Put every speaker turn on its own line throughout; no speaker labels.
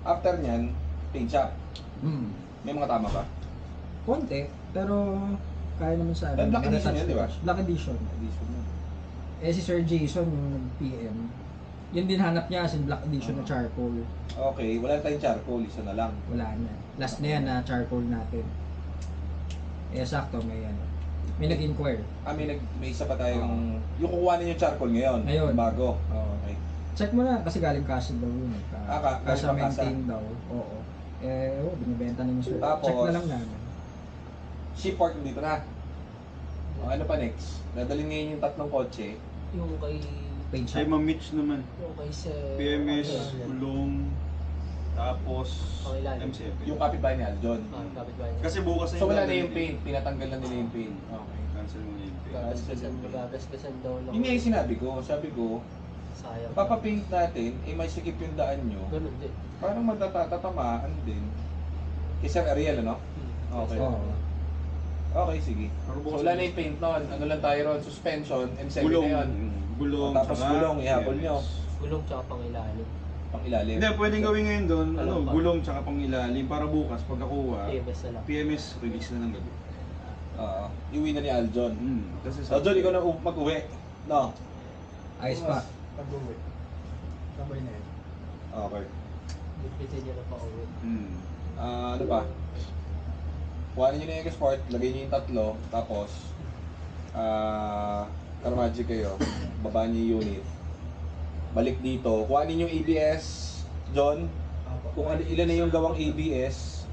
After nyan, paint shop. May mga tama ba?
Konti, pero kaya naman sa
Black edition
matatouch
yan, di ba?
Black edition. Eh si Sir Jason, yung nag-PM, yun din hanap niya as in black edition na charcoal.
Okay, wala tayong charcoal, isa na lang.
Wala na. Last na yan na charcoal natin. Eh sakto, may nag-inquire.
May isa pa tayong... Yung kukuhanin yung charcoal ngayon.
Ngayon.
Bago.
Okay. Check mo na kasi galing casa daw yun.
Galing
Casa
pa casa.
maintain daw. Oo. Binibenta na yung sir.
Tapos,
Check na lang namin.
Ship port dito na. O, ano pa next? Dadalhin ngayon yung tatlong kotse.
Yung kay...
Paint
Ay,
shop.
ma-mix naman.
Yung kay sa...
PMS, Ulong, tapos
Pangilalim.
M7.
Yung kapitbahay ni Aljon.
Kapit ba niya?
Kasi bukas na
So wala na
dadalhin
yung paint. Pinatanggal na nila yung paint. Okay.
Cancel mo na yung paint.
Gagasgasan daw lang.
Yun nga yung sinabi ko. Sabi ko,
Sayang.
papapaint natin, may sikip yung daan nyo.
Ganun din.
Parang matatatamaan din. Kay Sir Ariel, ano? Okay.
Oo.
Okay, sige.
Pero
So
bukas
wala
na-
na yung paint nun. Ano lang tayo ron? Suspension, M7
Gulong.
na yun.
Gulong.
Tapos
tsaka
gulong, ihabol nyo.
PMS.
Gulong tsaka pangilalim.
Pang ilalim.
Hindi, pwedeng gawin ngayon doon,
Ano pa?
gulong tsaka pang ilalim para bukas pagkakuha,
PMS na lang.
PMS release na ng gabi.
Oo. Iuwi na ni Aljon.
Kasi
Aljon, ikaw na mag-uwi. No?
Ayos pa.
Pag-uwi. Sabay na yun.
Okay.
Bitbitin niya na pa uwi.
Ano pa? Kuhanin nyo na yung export, lagay nyo yung tatlo, tapos Carmagic kayo, baba nyo yung unit. Balik dito, kuhanin yung ABS, John. Kung ilan na yung gawang ABS,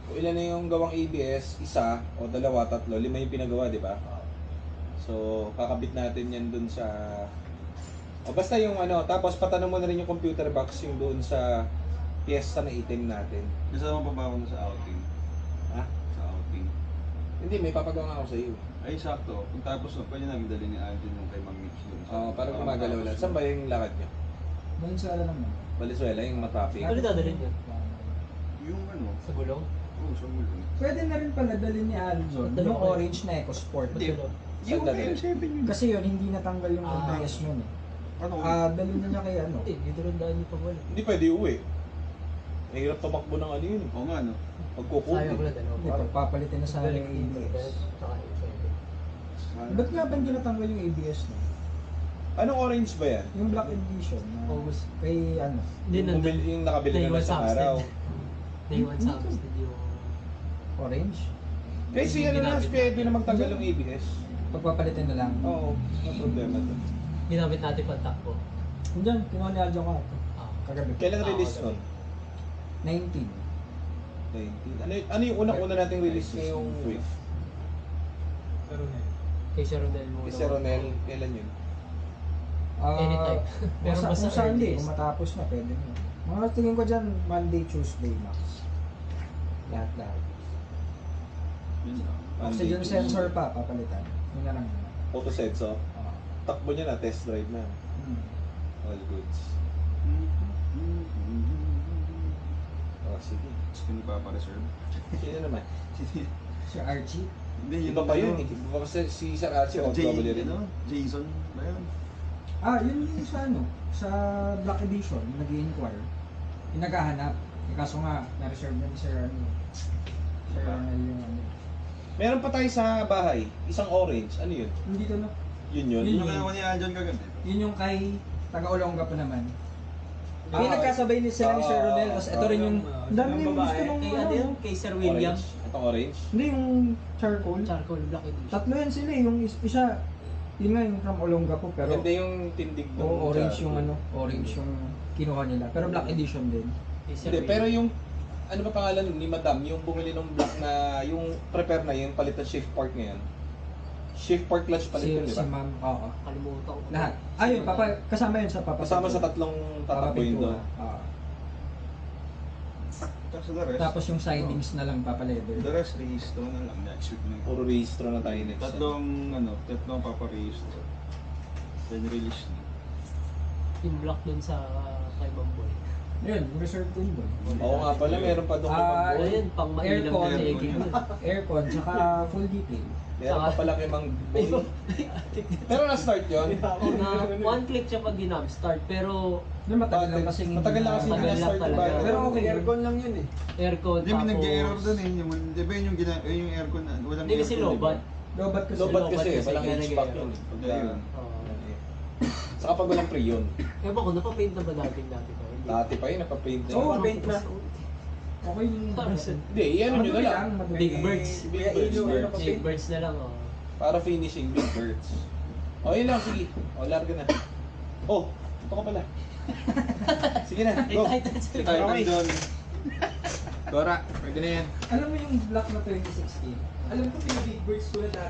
kung ilan na yung gawang ABS, isa o dalawa, tatlo, lima yung pinagawa, di ba? So, kakabit natin yan dun sa... O basta yung ano, tapos patanong mo na rin yung computer box yung doon sa piyesta na item natin.
Kasama pa ba ako na sa outing?
Ha?
Sa outing.
Hindi, may papagawa ako sa iyo.
Ay, sakto. Kung tapos na, pwede namin dali ni Alvin yung kay Mang Mitch doon.
Oo, parang gumagalaw lang. Saan ba yung lakad nyo?
Doon sa naman.
Valenzuela, yung matraffic.
Ano dadalhin niya?
Yung ano?
Sa gulong?
Oo, sa gulong.
Pwede na rin pala dalhin ni Aljon
Dalawa
yung
kayo.
orange na EcoSport.
Ba't gulong?
Yung
Saan dadalhin?
M7 yun.
Kasi yun, hindi natanggal yung
Ah.
ABS nun eh.
Ano?
Dalhin na niya kay ano.
Hindi, dito rin daan niyo pa wala.
Hindi pwede uwi. Mahirap tumakbo ng ano yun.
Oo nga, no?
Sayang
Pagkukunti.
wala dalawa.
Hindi, pagpapalitin na sa akin yung ABS.
Tsaka M7.
Ba't nga ba hindi natanggal yung ABS no?
Anong orange ba yan?
Yung black edition na
August.
kay ano.
Hindi
Yung,
nandun.
yung nakabili na
Naiwan
lang
sa
sa araw.
Naiwan sa Amstead yung...
Orange.
Kasi ano na, pwede na magtanggal yung ABS.
Pagpapalitin na lang.
Oo, no problema doon.
Ginamit natin pang takbo.
Diyan, kinuha ni Aljon ka.
Ah.
Kagabi.
Kailan release nun?
19.
19. Ano yung unang-una nating release ngayong week?
Pero na yun.
Kay Sir Ronel mo.
Kay Sir Ronel, kailan yun?
Anytime. Pero
Pero
basta
kung Sunday,
earliest.
kung matapos na, pwede na. Mga tingin ko dyan, Monday, Tuesday, max. Lahat.
Yun lang.
Oxygen sensor pa, papalitan. Yun na lang.
Photo sensor.
Ah.
Takbo niya na, test drive na.
Hmm.
All goods. Oh, sige.
Gusto ko nagpapareserve.
Sino naman?
Si Archie.
Hindi,
Iba pa yun eh. Iba pa kasi si Sir Archie, OW rin.
ano? Jason ba yun?
Yun yung sa ano, sa Black Edition, nag-i-inquire. Yung naghahanap. Kaso nga, na-reserve na ni Sir ano. Sir Ronel yung ano.
Meron pa tayo sa bahay, isang orange. Ano yun?
Hindi to no.
Yun yun.
Yun
Yung kaya ni Aljon kagabi.
Yun yung kay taga-Olongga pa naman.
Ah,
Yung nagkasabay ni sila ni Sir Ronel, tapos ito rin yung... Ang dami
yung
yung gusto
babae.
nung
Kay ano yun? Kay Sir William.
Orange. Itong orange.
Hindi, yung charcoal.
Charcoal Black Edition.
Tatlo yan sila eh. Yung isa, yun nga yung from Olongga po, pero...
Maganda yung tindig ng
orange
charcoal.
yung ano, orange yung kinuha nila. Pero Black Edition din.
Kay Sir
Hindi,
William.
pero yung ano ba pangalan ni Madam, yung bumili ng black na yung prepare na yung palit ng shift part ngayon. Shift part clutch palit yun, di
Si
ba?
ma'am, oo.
Kalimutan ko.
Lahat. Ayun, kasama yun sa papapintura.
Kasama sa tatlong tatakbo yun doon.
Oo.
Tapos the rest.
Tapos yung sidings na lang
The
papaleather.
rest, rehistro na lang. Next week na.
Puro rehistro na tayo next.
Tatlong paparehistro. Then release na.
Yung black dun sa kay Bamboy.
Yun, reserve ko yun doon.
Oo nga pala, meron pa doon kay Mang
Ah,
Boy.
Ayun, pang mailang
Aircon.
na egg yun.
Aircon, tsaka full detail.
Meron pa pala kay Mang Boy. Pero na-start yun.
Na one click siya pag ginab-start, pero
Yung matagal lang kasi
Matagal lang kasi
Matagal lang
na-start yung
talaga.
bago.
Pero okay.
Aircon lang yun eh.
aircon
Hindi, may
tapos...
nag-error doon eh. Di ba yun yung, yung aircon na walang
Hindi kasi
aircon, di ba?
lobat.
Lobat kasi.
Lobat
Lobat
kasi,
kasi,
walang
kaya
HVAC
nag-aero.
yun.
Kaya yun.
Oo.
Saka pag walang pre yun.
Ewan ko, napapaint na ba natin dati pa? Hindi.
Dati pa yun, napapaint na
Oo,
yun.
paint na. Okay yung...
Hindi, ano nyo na lang.
Big birds.
Big birds.
Big birds na lang, oh.
Para finishing big birds. O, yun lang, sige. O, larga na. Oh, ito ka pala. Sige na, go.
Si Titan
Okay.
doon.
Dora, pwede na yan.
Alam mo yung black na 2016? Alam ko, pinabig birds ko na dati.